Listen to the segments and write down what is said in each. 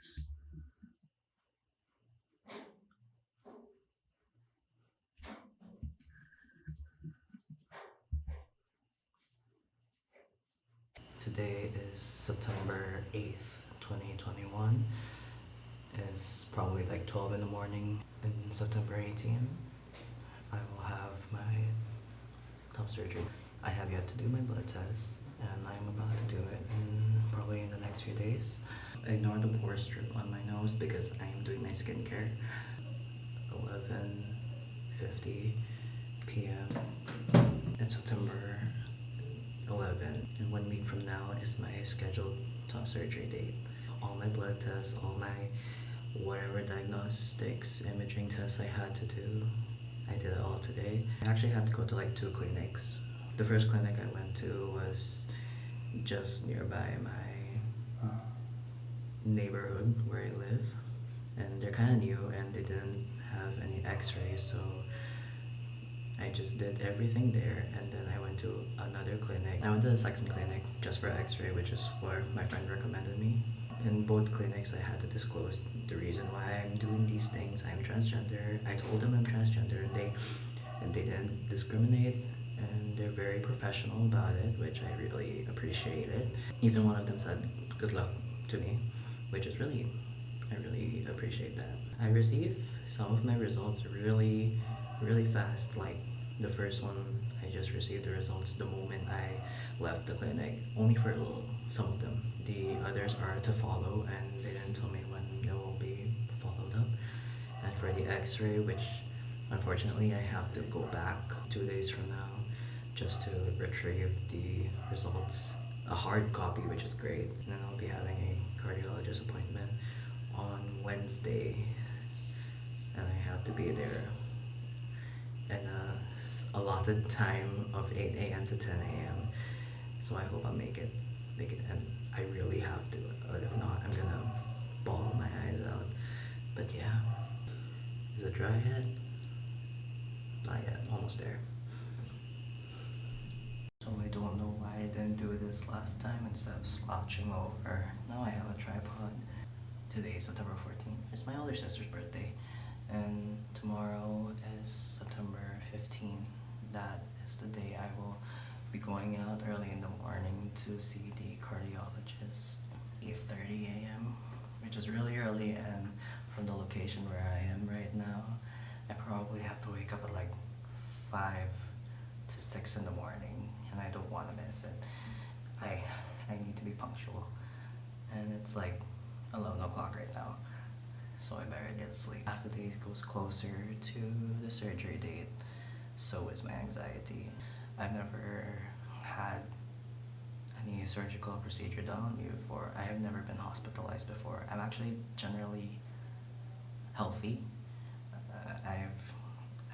Today is September 8th, 2021. It's probably like 12 in the morning. In September 18th, I will have my top surgery. I have yet to do my blood test, and I'm about to do it probably in the next few days. Ignore the pore strip on my nose because I am doing my skincare. 11:50 p.m. It's September 11, and 1 week from now is my scheduled top surgery date. All my blood tests, all my whatever diagnostics, imaging tests I had to do, I did it all today. I actually had to go to like 2 clinics. The first clinic I went to was just nearby my neighborhood where I live, and they're kind of new and they didn't have any x-rays, so I just did everything there, and then I went to another clinic. I went to the second clinic just for x-ray, which is where my friend recommended me. In both clinics, I had to disclose the reason why I'm doing these things. I'm transgender. I told them I'm transgender, and they didn't discriminate, and they're very professional about it, which I really appreciated. Even one of them said good luck to me, which is really, I really appreciate that. I received some of my results really fast. Like the first one, I just received the results the moment I left the clinic, only for some of them. The others are to follow, and they didn't tell me when it will be followed up. And for the x-ray, which unfortunately I have to go back 2 days from now just to retrieve the results, a hard copy, which is great. And then I'll be having a cardiologist appointment on Wednesday, and I have to be there in a allotted time of 8 a.m. to 10 a.m. So I hope I make it, and I really have to. If not, I'm gonna bawl my eyes out. But yeah, is it dry yet? Not yet, almost there. So I don't know why I didn't do this last time instead of slouching over. Now I have a tripod. Today is September 14th. It's my older sister's birthday, and tomorrow is September 15th. That is the day I will be going out early in the morning to see the cardiologist. 8:30 a.m., which is really early, and from the location where I am right now, I probably have to wake up at like 5 to 6 in the morning, and I don't want to miss it. I need to be punctual, and it's like 11 o'clock right now, so I better get sleep. As the day goes closer to the surgery date, so is my anxiety. I've never had any surgical procedure done on me before. I have never been hospitalized before. I'm actually generally healthy.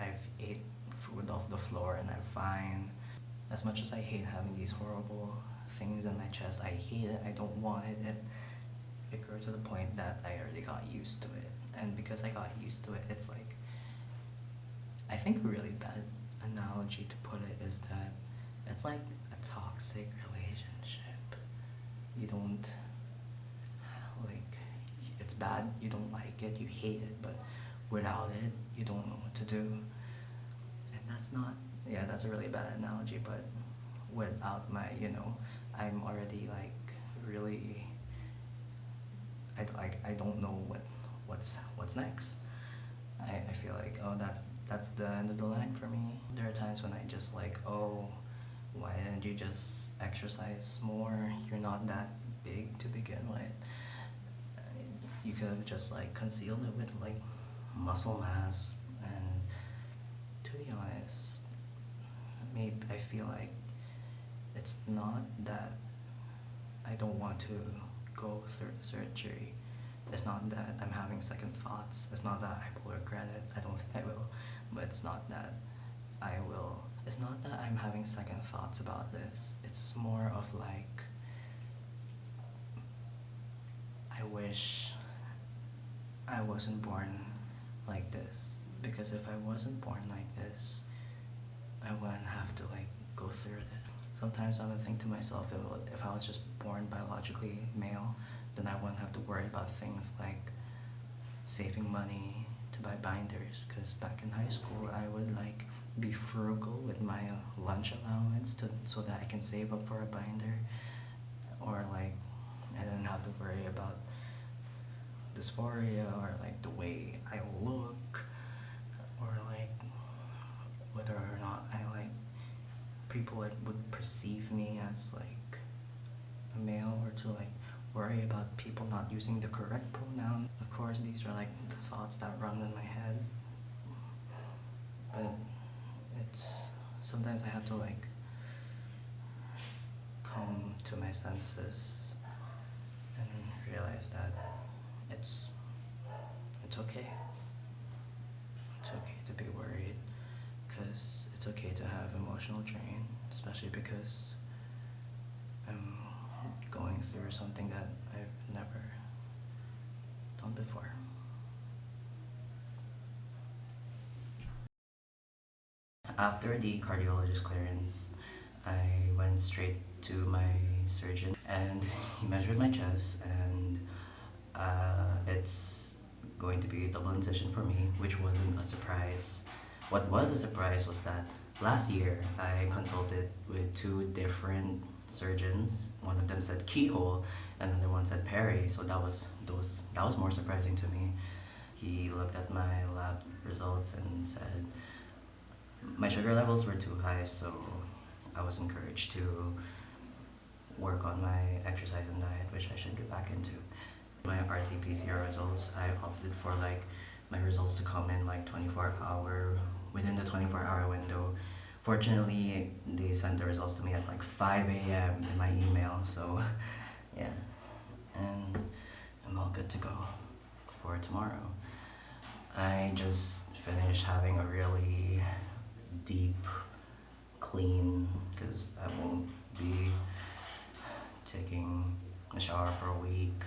I've ate food off the floor and I'm fine. As much as I hate having these horrible things in my chest, I hate it. I don't want it. It grew to the point that I already got used to it, and because I got used to it, it's like, I think a really bad analogy to put it is that it's like a toxic relationship. You don't, like, it's bad, you don't like it, you hate it, but without it, you don't know what to do. And that's not, yeah, that's a really bad analogy, but without my, I'm already like really, I don't know what's next. I feel like, oh, that's the end of the line for me. There are times when I just like, oh, why didn't you just exercise more? You're not that big to begin with. You could have just like concealed it with like muscle mass. And to be honest, maybe I feel like it's not that I don't want to go through surgery. It's not that I'm having second thoughts. It's not that I will regret it. I don't think I will. But it's not that I will. It's not that I'm having second thoughts about this. It's just more of like, I wish I wasn't born like this. Because if I wasn't born like this, I wouldn't have to like go through it. Sometimes I would think to myself, if I was just born biologically male, then I won't have to worry about things like saving money to buy binders, because back in high school I would like be frugal with my lunch allowance so that I can save up for a binder, or like I didn't have to worry about dysphoria or like the way I look, or like whether or not I like people like would perceive me as like a male, or to like worry about people not using the correct pronoun. Of course, these are like the thoughts that run in my head, but it's sometimes I have to like come to my senses and realize that it's it's okay. It's okay to be worried, because it's okay to have emotional drain, especially because I'm going through something that I've never done before. After the cardiologist clearance, I went straight to my surgeon and he measured my chest, and it's going to be a double incision for me, which wasn't a surprise. What was a surprise was that last year I consulted with two different surgeons. One of them said keyhole, and another one said peri. So that was more surprising to me. He looked at my lab results and said my sugar levels were too high, so I was encouraged to work on my exercise and diet, which I should get back into. My RT-PCR results, I opted for like my results to come in like within the 24-hour window. Fortunately, they sent the results to me at like 5 a.m. in my email, so yeah, and I'm all good to go for tomorrow. I just finished having a really deep clean, because I won't be taking a shower for a week.